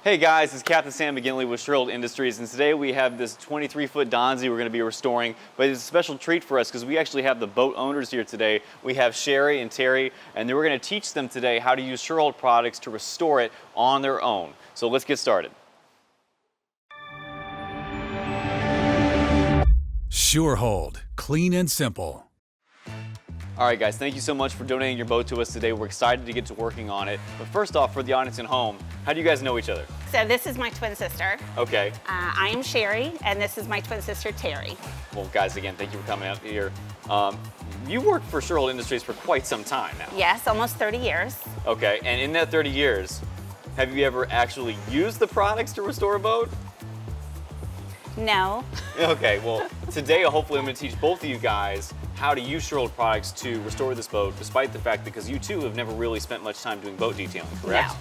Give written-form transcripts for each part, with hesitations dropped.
Hey guys, it's Captain Sam McGinley with Shurhold Industries, and today we have this 23-foot Donzi we're going to be restoring, but it's a special treat for us because we actually have the boat owners here today. We have Sherry and Terry, and we're going to teach them today how to use Shurhold products to restore it on their own. So let's get started. Shurhold, clean and simple. All right guys, thank you so much for donating your boat to us today. We're excited to get to working on it. But first off, for the audience at home, how do you guys know each other? So this is my twin sister. Okay. I am Sherry, and this is my twin sister, Terry. Well guys, again, thank you for coming out here. You worked for Shurhold Industries for quite some time now. Yes, almost 30 years. Okay, and in that 30 years, have you ever actually used the products to restore a boat? No. Okay, well, today hopefully I'm going to teach both of you guys how to use Shurhold products to restore this boat, despite the fact because you two have never really spent much time doing boat detailing, correct? No.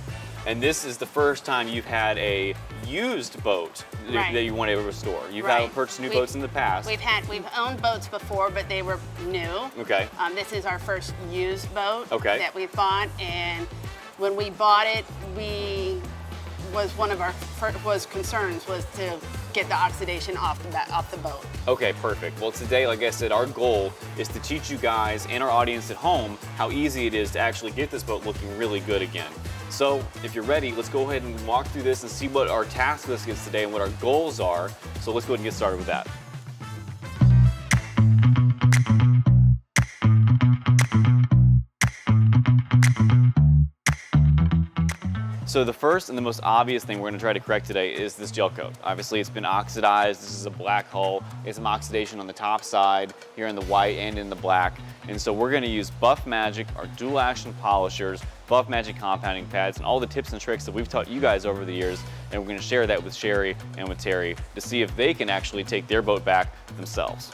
And this is the first time you've had a used boat that you want to restore. You've had purchased new boats in the past. We've owned boats before, but they were new. Okay. This is our first used boat that we bought, and when we bought it, one of our concerns was to get the oxidation off the boat. Okay, perfect. Well, today, like I said, our goal is to teach you guys and our audience at home how easy it is to actually get this boat looking really good again. So, if you're ready, let's go ahead and walk through this and see what our task list is today and what our goals are. So let's go ahead and get started with that. So the first and the most obvious thing we're going to try to correct today is this gel coat. Obviously it's been oxidized. This is a black hull. It's some oxidation on the top side, here in the white and in the black. And so we're going to use Buff Magic, our dual action polishers, Buff Magic compounding pads, and all the tips and tricks that we've taught you guys over the years. And we're going to share that with Sherry and with Terry to see if they can actually take their boat back themselves.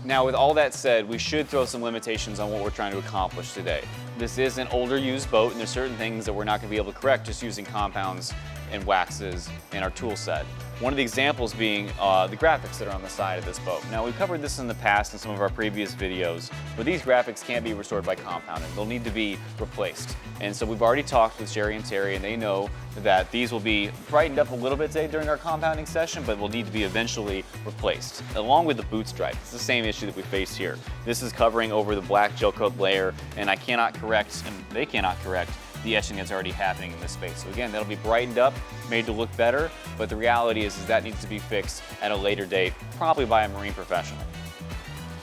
Now, with all that said, we should throw some limitations on what we're trying to accomplish today. This is an older used boat, and there's certain things that we're not going to be able to correct just using compounds and waxes in our tool set. One of the examples being the graphics that are on the side of this boat. Now, we've covered this in the past in some of our previous videos, but these graphics can't be restored by compounding. They'll need to be replaced. And so we've already talked with Sherry and Terry, and they know that these will be brightened up a little bit today during our compounding session, but will need to be eventually replaced, along with the boot stripe. It's the same issue that we face here. This is covering over the black gel coat layer, and I cannot correct, and they cannot correct, the etching that's already happening in this space. So again, that'll be brightened up, made to look better, but the reality is that needs to be fixed at a later date, probably by a marine professional.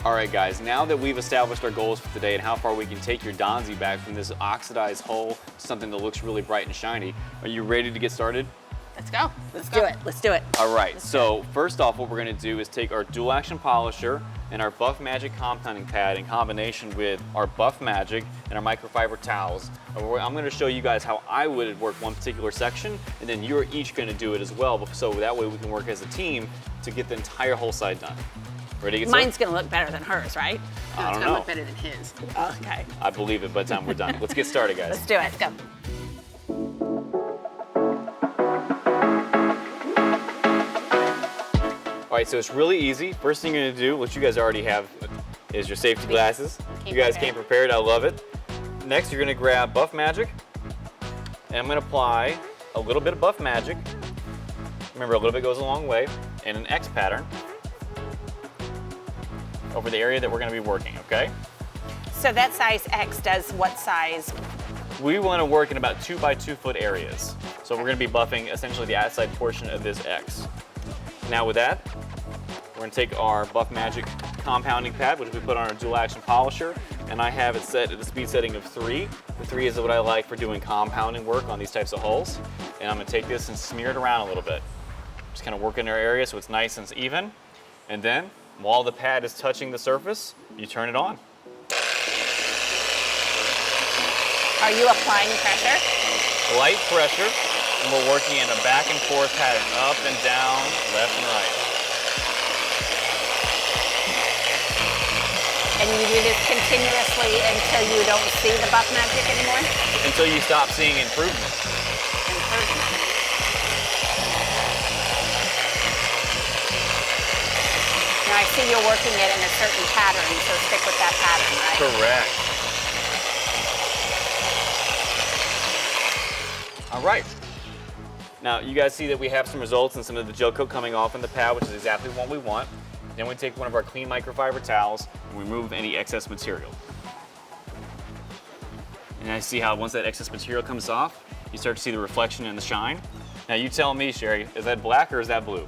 All right guys, now that we've established our goals for today and how far we can take your Donzi back from this oxidized hull to something that looks really bright and shiny, are you ready to get started? Let's go. Let's do it. Let's do it. All right, so first off, what we're gonna do is take our dual action polisher and our Buff Magic compounding pad in combination with our Buff Magic and our microfiber towels. I'm gonna show you guys how I would work one particular section, and then you're each gonna do it as well, so that way we can work as a team to get the entire whole side done. Ready to get Mine's going to look better than hers, right? I don't It's know. gonna look better than his. Okay. I believe it by the time we're done. Let's get started, guys. Let's do it. Go. All right, so it's really easy. First thing you're gonna do, which you guys already have, is your safety glasses. You guys came prepared, I love it. Next, you're gonna grab Buff Magic, and I'm gonna apply a little bit of Buff Magic. Remember, a little bit goes a long way, and an X pattern over the area that we're gonna be working, okay? So that size X does what size? We wanna work in about 2 by 2 foot areas. So we're gonna be buffing essentially the outside portion of this X. Now with that, we're gonna take our Buff Magic compounding pad, which we put on our dual action polisher, and I have it set at a speed setting of 3. The 3 is what I like for doing compounding work on these types of hulls. And I'm gonna take this and smear it around a little bit. Just kind of work in our area so it's nice and even. And then, while the pad is touching the surface, you turn it on. Are you applying pressure? Light pressure, and we're working in a back and forth pattern, up and down, left and right. And you do this continuously until you don't see the Buff Magic anymore? Until you stop seeing improvement. Now I see you're working it in a certain pattern, so stick with that pattern, right? Correct. All right. Now, you guys see that we have some results and some of the gel coat coming off in the pad, which is exactly what we want. Then we take one of our clean microfiber towels and remove any excess material. And I see how once that excess material comes off, you start to see the reflection and the shine. Now you tell me, Sherry, is that black or is that blue?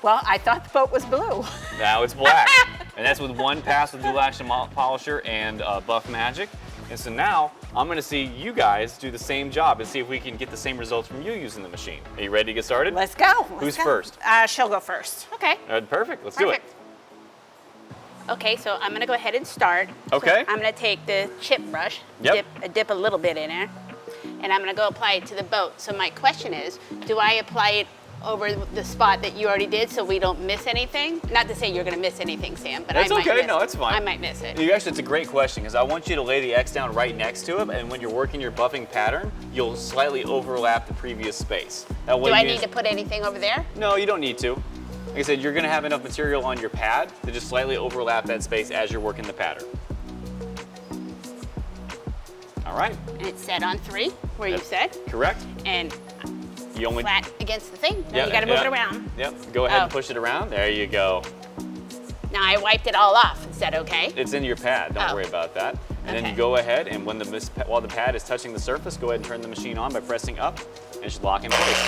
Well, I thought the boat was blue. Now it's black. And that's with one pass with dual action polisher and Buff Magic. And so now I'm gonna see you guys do the same job and see if we can get the same results from you using the machine. Are you ready to get started? Let's go. Who's first? She'll go first. Okay. Perfect, let's do it. Okay, so I'm gonna go ahead and start. Okay. So I'm gonna take the chip brush, Yep. dip a little bit in there, and I'm gonna go apply it to the boat. So my question is, do I apply it over the spot that you already did so we don't miss anything? Not to say you're gonna miss anything, Sam, but That's I might okay, miss no, it. it's fine. I might miss it. Actually, it's a great question because I want you to lay the X down right next to it, and when you're working your buffing pattern, you'll slightly overlap the previous space. That way Do I need to put anything over there? No, you don't need to. Like I said, you're gonna have enough material on your pad to just slightly overlap that space as you're working the pattern. All right. And it's set on 3, where you said, Correct. and You only flat against the thing. Now you gotta move it around. Yep. Go ahead and Oh. push it around. There you go. Now I wiped it all off. Is that okay? It's in your pad. Don't Oh. worry about that. And then Okay. you go ahead and while the pad is touching the surface, go ahead and turn the machine on by pressing up, and it should lock in place.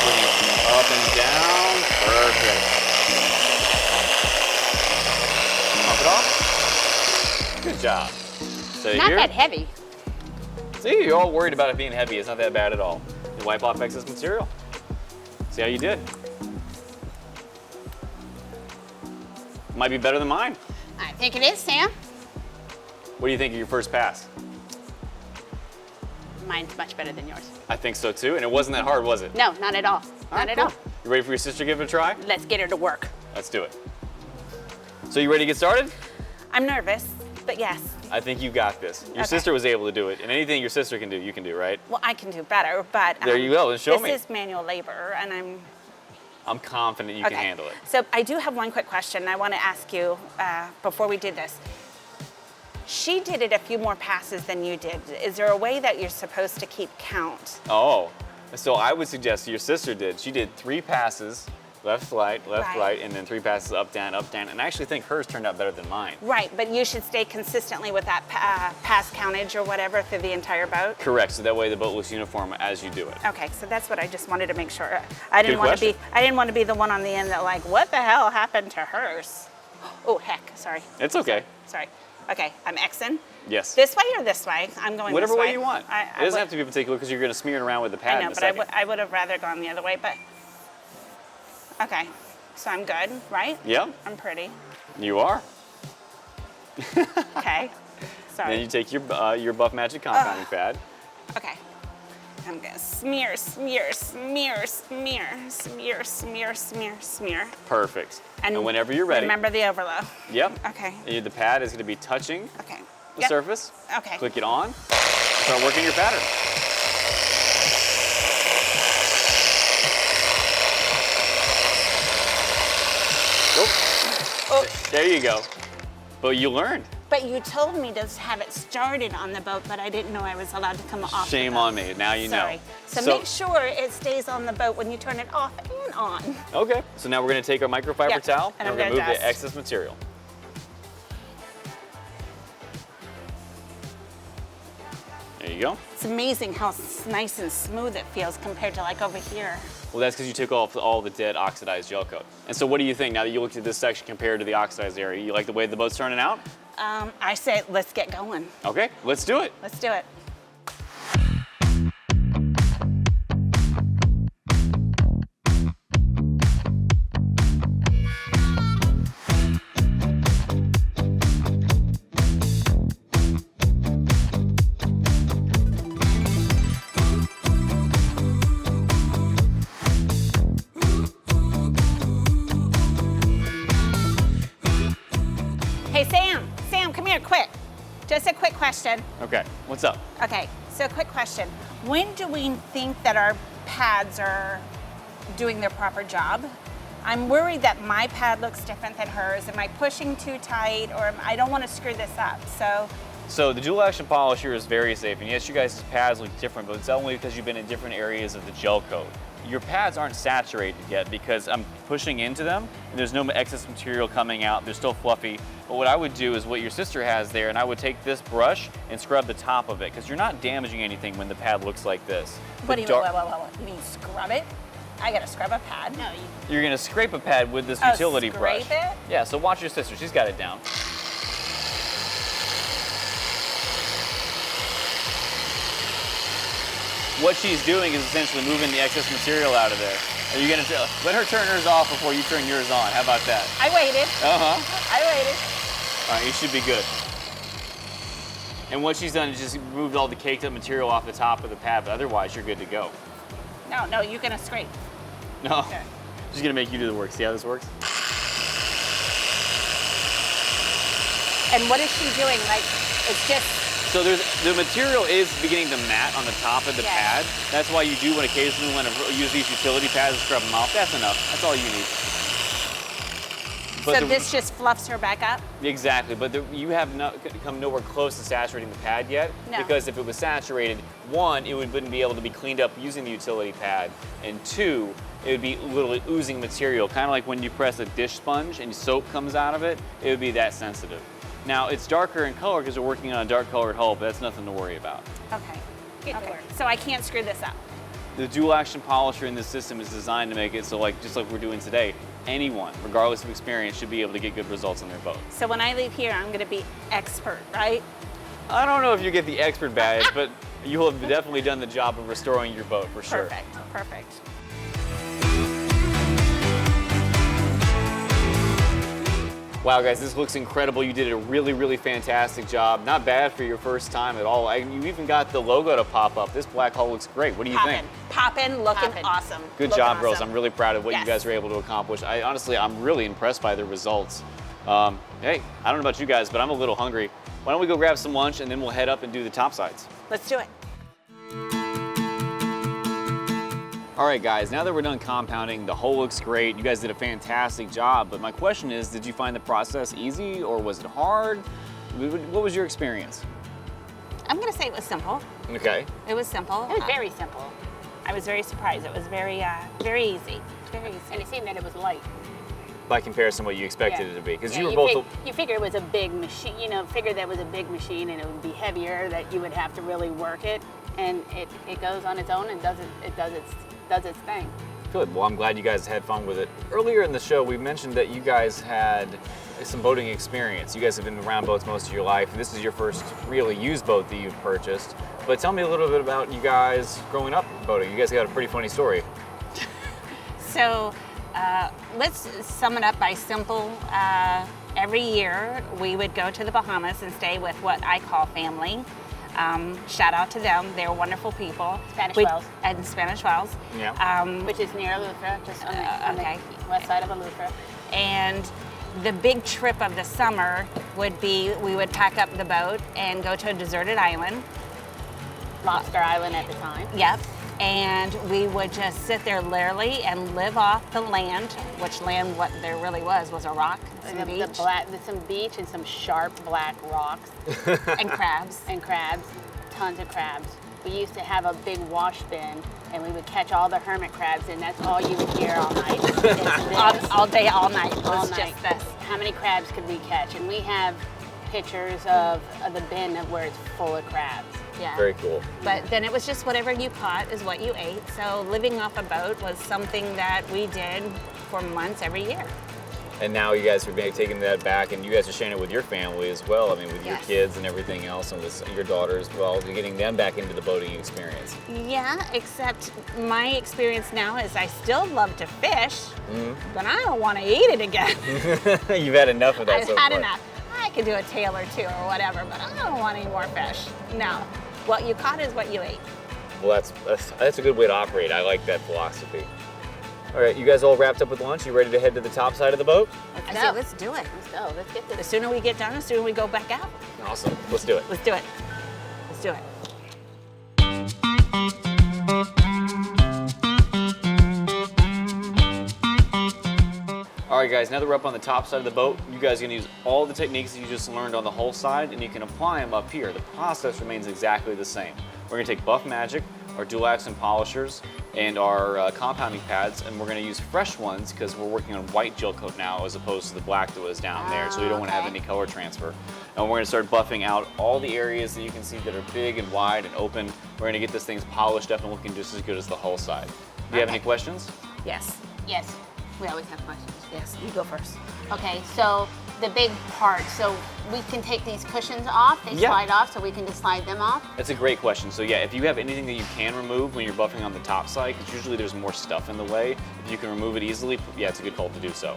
Moving up and down. Perfect. Pump it off. Good job. So Not here, that heavy. see, you're all worried about it being heavy. It's not that bad at all. You wipe off excess material. See how you did. Might be better than mine. I think it is, Sam. What do you think of your first pass? Mine's much better than yours. I think so too, and it wasn't that hard, was it? No, not at all. Not at all. You ready for your sister to give it a try? Let's get her to work. Let's do it. So you ready to get started? I'm nervous, but yes. I think you got this. Your Okay. sister was able to do it, and anything your sister can do, you can do, right? Well, I can do better, but There you go, then show me. This is manual labor, and I'm confident you can handle it. So I do have one quick question I want to ask you before we did this. She did it a few more passes than you did. Is there a way that you're supposed to keep count? Oh, so I would suggest your sister did. She did 3 passes, left, right, Right. and then 3 passes up, down, and I actually think hers turned out better than mine. Right, but you should stay consistently with that pass countage or whatever through the entire boat? Correct, so that way the boat looks uniform as you do it. Okay, so that's what I just wanted to make sure. I didn't Good want to be. question. I didn't want to be the one on the end that like, what the hell happened to hers? Oh heck, sorry. It's okay. Sorry. Okay, I'm Xing. Yes. This way or this way? I'm going Whatever this way you want. It doesn't have to be particular because you're going to smear it around with the pad I know, in a but second. I would have rather gone the other way. But okay, so I'm good, right? Yeah. I'm pretty. You are. Okay. Sorry. Then you take your Buff Magic compounding pad. Okay. I'm gonna smear, smear, smear, smear, smear, smear, smear, smear. Perfect. And whenever you're ready. Remember the overload. Yep. Okay. And the pad is going to be touching Okay. the surface. Okay. Click it on. Start working your pattern. Oh. There you go. But you learned. But you told me to have it started on the boat, but I didn't know I was allowed to come off Shame the boat. on me. Now you Sorry. know. So make sure it stays on the boat when you turn it off and on. Okay. So now we're going to take our microfiber Yep, towel and and I'm we're going to gonna remove the dust. excess material. There you go. It's amazing how nice and smooth it feels compared to like over here. Well, that's because you took off all the dead oxidized gel coat. And so what do you think now that you looked at this section compared to the oxidized area? You like the way the boat's turning out? I say let's get going. Okay, let's do it. Let's do it. Hey, Sam, come here, quick. Just a quick question. Okay, what's up? Okay, so quick question. When do we think that our pads are doing their proper job? I'm worried that my pad looks different than hers. Am I pushing too tight or I don't want to screw this up? So So the dual action polisher is very safe, and yes, you guys' pads look different, but it's only because you've been in different areas of the gel coat. Your pads aren't saturated yet because I'm pushing into them, and there's no excess material coming out. They're still fluffy. But what I would do is what your sister has there, and I would take this brush and scrub the top of it, because you're not damaging anything when the pad looks like this. What do you mean? Whoa. You mean scrub it? I gotta scrub a pad? No, You're gonna scrape a pad with this utility brush. Scrape it? Yeah, so watch your sister, she's got it down. What she's doing is essentially moving the excess material out of there. Are you gonna let her turn hers off before you turn yours on? How about that? I waited. I waited. All right, you should be good. And what she's done is just moved all the caked up material off the top of the pad, but otherwise you're good to go. No, you're gonna scrape. No, Okay. she's gonna make you do the work. See how this works? And what is she doing? Like, it's just, So the material is beginning to mat on the top of the Yeah. pad. That's why you do occasionally want to use these utility pads to scrub them off. That's enough. That's all you need. so this just fluffs her back up? Exactly, but you have not come nowhere close to saturating the pad yet. No. Because if it was saturated, one, it wouldn't be able to be cleaned up using the utility pad, and two, it would be literally oozing material, kind of like when you press a dish sponge and soap comes out of it. It would be that sensitive. Now it's darker in color because we're working on a dark colored hull, but that's nothing to worry about. Okay. Get to work. So I can't screw this up. The dual action polisher in this system is designed to make it so, just like we're doing today, anyone, regardless of experience, should be able to get good results on their boat. So when I leave here, I'm gonna be expert, right? I don't know if you get the expert badge, but you will have definitely done the job of restoring your boat for sure. Perfect. Wow, guys, this looks incredible. You did a really, really fantastic job. Not bad for your first time at all. You even got the logo to pop up. This black hull looks great. What do you think? Poppin', looking Poppin'. awesome. Good Looking job, girls. awesome. I'm really proud of what you Yes. guys were able to accomplish. I'm really impressed by the results. Hey, I don't know about you guys, but I'm a little hungry. Why don't we go grab some lunch and then we'll head up and do the top sides. Let's do it. All right, guys, now that we're done compounding, the hull looks great. You guys did a fantastic job, but my question is, did you find the process easy or was it hard? What was your experience? I'm gonna say it was simple. Okay. It was simple. It was very simple. I was very surprised. It was very easy. Very easy. And it seemed that it was light. By comparison to what you expected Yeah. it to be, because Yeah, you were both. You figure it was a big machine, figure that was a big machine and it would be heavier, that you would have to really work it, and it goes on its own and does its thing. Good. Well, I'm glad you guys had fun with it. Earlier in the show, we mentioned that you guys had some boating experience. You guys have been around boats most of your life. This is your first really used boat that you've purchased. But tell me a little bit about you guys growing up boating. You guys got a pretty funny story. So let's sum it up by simple. Every year we would go to the Bahamas and stay with what I call family. Shout out to them. They're wonderful people. Spanish Wells. And Spanish Wells. Yeah. Which is near Eleuthera, just on okay. the west side of Eleuthera. And the big trip of the summer would be we would pack up the boat and go to a deserted island. Lobster Island at the time. Yep. And we would just sit there literally and live off the land, which land what there really was a rock, some beach, Some beach and some sharp black rocks and crabs. and crabs, tons of crabs. We used to have a big wash bin and we would catch all the hermit crabs and that's all you would hear all night. It's this. all day, all night. It All was night. just this. How many crabs could we catch? And we have pictures of the bin of where it's full of crabs. Yeah. Very cool. But then it was just whatever you caught is what you ate. So living off a boat was something that we did for months every year. And now you guys are taking that back, and you guys are sharing it with your family as well. I mean, with your Yes. kids and everything else, and with your daughter as well. You're getting them back into the boating experience. Yeah, except my experience now is I still love to fish, but I don't want to eat it again. You've had enough of that I've so had far. enough. I could do a tail or two or whatever, but I don't want any more fish. No. What you caught is what you ate. Well, that's a good way to operate. I like that philosophy. All right, you guys all wrapped up with lunch? You ready to head to the top side of the boat? I say, let's do it. Let's go. Let's get The this. sooner we get done, the sooner we go back out. Awesome. Let's do it. Let's do it. Let's do it. All right, right, guys, now that we're up on the top side of the boat, you guys are gonna use all the techniques that you just learned on the hull side, and you can apply them up here. The process remains exactly the same. We're gonna take Buff Magic, our dual action polishers, and our compounding pads, and we're gonna use fresh ones because we're working on white gel coat now as opposed to the black that was down there, so we don't wanna have any color transfer. And we're gonna start buffing out all the areas that you can see that are big and wide and open. We're gonna get this thing polished up and looking just as good as the hull side. Do you have any questions? Yes. Yes, we always have questions. Yes, you go first. Okay, so the big part, so we can take these cushions off, they Yeah. slide off, so we can just slide them off? That's a great question. So yeah, if you have anything that you can remove when you're buffing on the top side, because usually there's more stuff in the way, if you can remove it easily, yeah, it's a good call to do so.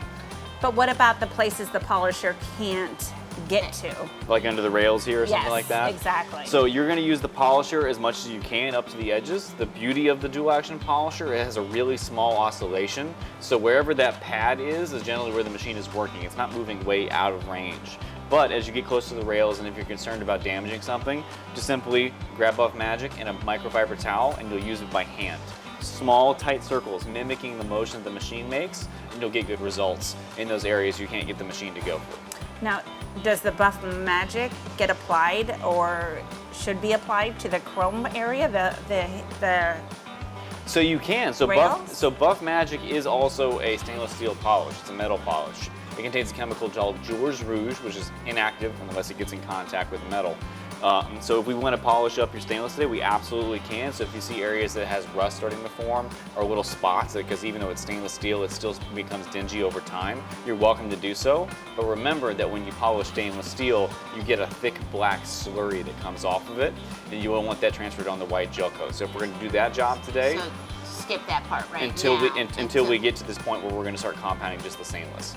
But what about the places the polisher can't get to? Like under the rails here or something Yes, like that? exactly. So you're gonna use the polisher as much as you can up to the edges. The beauty of the dual action polisher, it has a really small oscillation. So wherever that pad is generally where the machine is working. It's not moving way out of range. But as you get close to the rails and if you're concerned about damaging something, just simply grab Buff Magic and a microfiber towel and you'll use it by hand. Small, tight circles mimicking the motion the machine makes, and you'll get good results in those areas you can't get the machine to go through. Now, does the Buff Magic get applied or should be applied to the chrome area, the So you can. So rails? Buff Magic is also a stainless steel polish. It's a metal polish. It contains a chemical called Jours Rouge, which is inactive unless it gets in contact with metal. So if we want to polish up your stainless today, we absolutely can. So if you see areas that has rust starting to form or little spots, because even though it's stainless steel, it still becomes dingy over time, you're welcome to do so. But remember that when you polish stainless steel, you get a thick black slurry that comes off of it, and you won't want that transferred on the white gel coat. So if we're going to do that job today, So skip that part right until now. until we get to this point where we're going to start compounding just the stainless.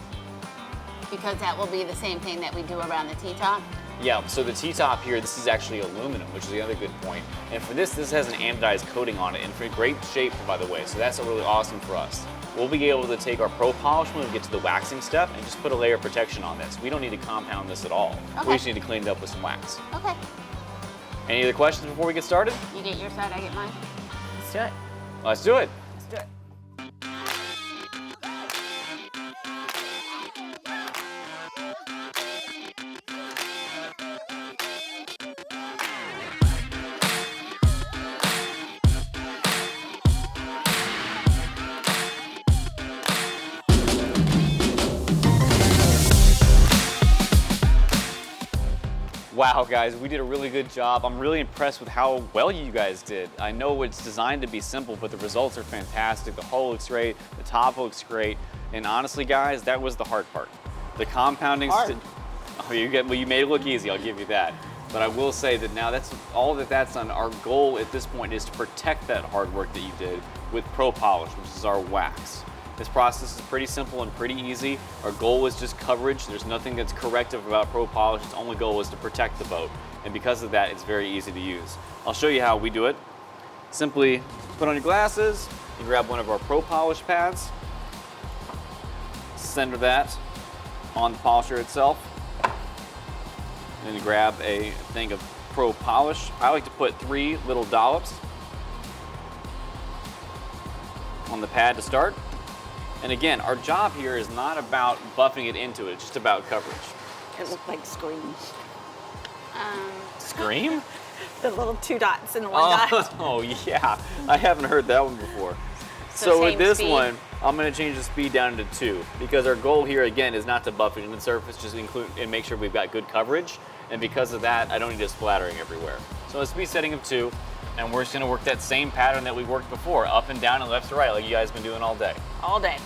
Because that will be the same thing that we do around the T-top? Yeah, so the T-top here, this is actually aluminum, which is the other good point. And for this has an anodized coating on it, and for great shape, by the way, so that's really awesome for us. We'll be able to take our Pro Polish when we get to the waxing step and just put a layer of protection on this. We don't need to compound this at all. Okay. We just need to clean it up with some wax. Okay. Any other questions before we get started? You get your side, I get mine? let's do it. Let's do it. Let's do it. Wow, guys, we did a really good job. I'm really impressed with how well you guys did. I know it's designed to be simple, but the results are fantastic. The hull looks great, the top looks great, and honestly, guys, that was the hard part. The compounding. Oh, you made it look easy. I'll give you that. But I will say that now that's all that's done. Our goal at this point is to protect that hard work that you did with Pro Polish, which is our wax. This process is pretty simple and pretty easy. Our goal is just coverage. There's nothing that's corrective about Pro Polish. Its only goal is to protect the boat. And because of that, it's very easy to use. I'll show you how we do it. Simply put on your glasses, you grab one of our Pro Polish pads, center that on the polisher itself, and then grab a thing of Pro Polish. I like to put 3 little dollops on the pad to start. And again, our job here is not about buffing it into it, it's just about coverage. It looked like screams. Scream? The little 2 dots and 1 dot. Oh yeah, I haven't heard that one before. So So with same this speed? one, I'm gonna change the speed down to 2 because our goal here again is not to buff it into the surface, just include and make sure we've got good coverage. And because of that, I don't need it splattering everywhere. So a speed setting of 2, and we're just gonna work that same pattern that we worked before, up and down and left to right, like you guys been doing all day. All day.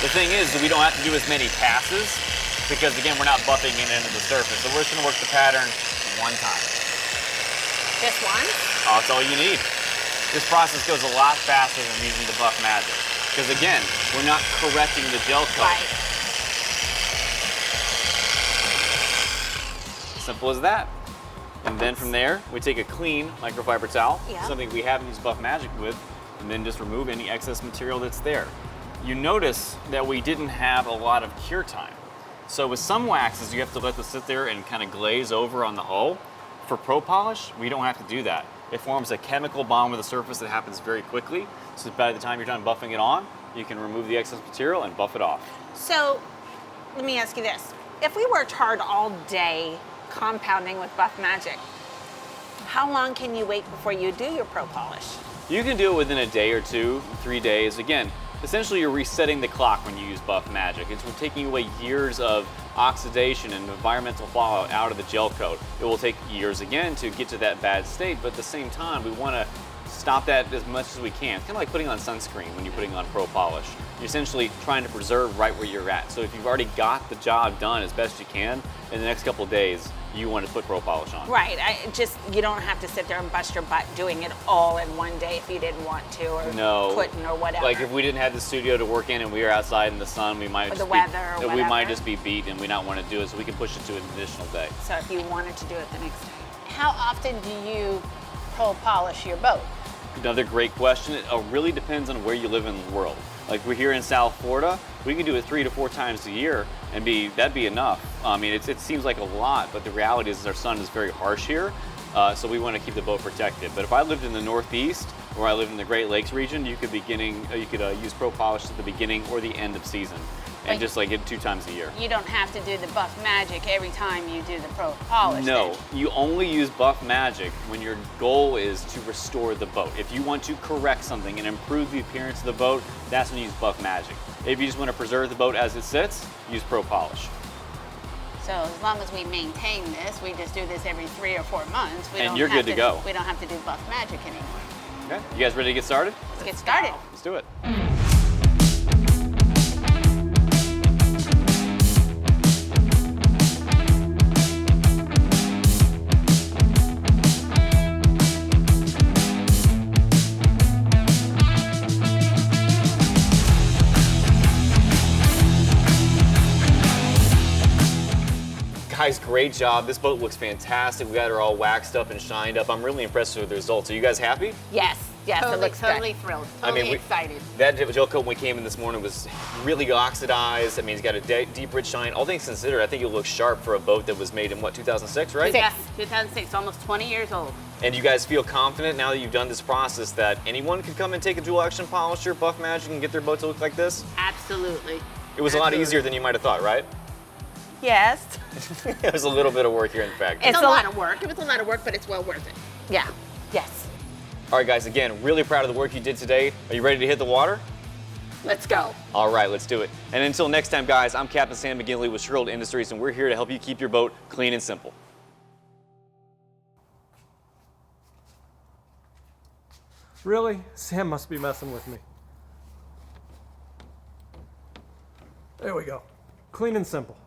The thing is that we don't have to do as many passes because again, we're not buffing it into the surface. So we're just gonna work the pattern 1 time. Just one? Oh, that's all you need. This process goes a lot faster than using the Buff Magic. Because again, we're not correcting the gel coat. Right. Simple as that. And then from there, we take a clean microfiber towel, Yeah. something we haven't used Buff Magic with, and then just remove any excess material that's there. You notice that we didn't have a lot of cure time. So with some waxes, you have to let this sit there and kind of glaze over on the hull. For Pro Polish, we don't have to do that. It forms a chemical bond with the surface that happens very quickly. So by the time you're done buffing it on, you can remove the excess material and buff it off. So let me ask you this. If we worked hard all day compounding with Buff Magic, how long can you wait before you do your pro polish? You can do it within a day or 2, 3 days. Again, essentially you're resetting the clock when you use Buff Magic. We're taking away years of oxidation and environmental fallout out of the gel coat. It will take years again to get to that bad state, but at the same time, we want to stop that as much as we can. It's kind of like putting on sunscreen when you're putting on pro polish. You're essentially trying to preserve right where you're at. So if you've already got the job done as best you can, in the next couple of days, you want to put pro polish on. Right. You don't have to sit there and bust your butt doing it all in one day if you didn't want to, or couldn't, or whatever. Like if we didn't have the studio to work in and we were outside in the sun, we might we might just be beat and we not want to do it, so we can push it to an additional day. So if you wanted to do it the next day. How often do you pro polish your boat? Another great question. It really depends on where you live in the world. Like we're here in South Florida, we can do it 3 to 4 times a year and that'd be enough. I mean, it seems like a lot, but the reality is our sun is very harsh here, so we want to keep the boat protected. But if I lived in the Northeast or I lived in the Great Lakes region, you could use pro polish at the beginning or the end of season, and just like it 2 times a year. You don't have to do the Buff Magic every time you do the pro polish. No, then. you only use Buff Magic when your goal is to restore the boat. If you want to correct something and improve the appearance of the boat, that's when you use Buff Magic. If you just want to preserve the boat as it sits, use pro polish. So as long as we maintain this, we just do this every 3 or 4 months. And you're good to go. We don't have to do Buff Magic anymore. Okay, you guys ready to get started? Let's get started. Let's do it. Guys, great job. This boat looks fantastic. We got her all waxed up and shined up. I'm really impressed with the results. Are you guys happy? Yes, it looks totally good. thrilled. Totally excited. That gel coat when we came in this morning was really oxidized. I mean, it's got a deep, rich shine. All things considered, I think it looks sharp for a boat that was made in, what, 2006, right? Yes, 2006, almost 20 years old. And you guys feel confident now that you've done this process that anyone could come and take a dual action polisher, Buff Magic, and get their boat to look like this? Absolutely. It was a lot easier than you might have thought, right? Yes. It was a little bit of work here in fact. It's a lot of work. It was a lot of work, but it's well worth it. Yeah. Yes. All right, guys, again, really proud of the work you did today. Are you ready to hit the water? Let's go. All right, let's do it. And until next time, guys, I'm Captain Sam McGinley with Shurhold Industries, and we're here to help you keep your boat clean and simple. Really? Sam must be messing with me. There we go. Clean and simple.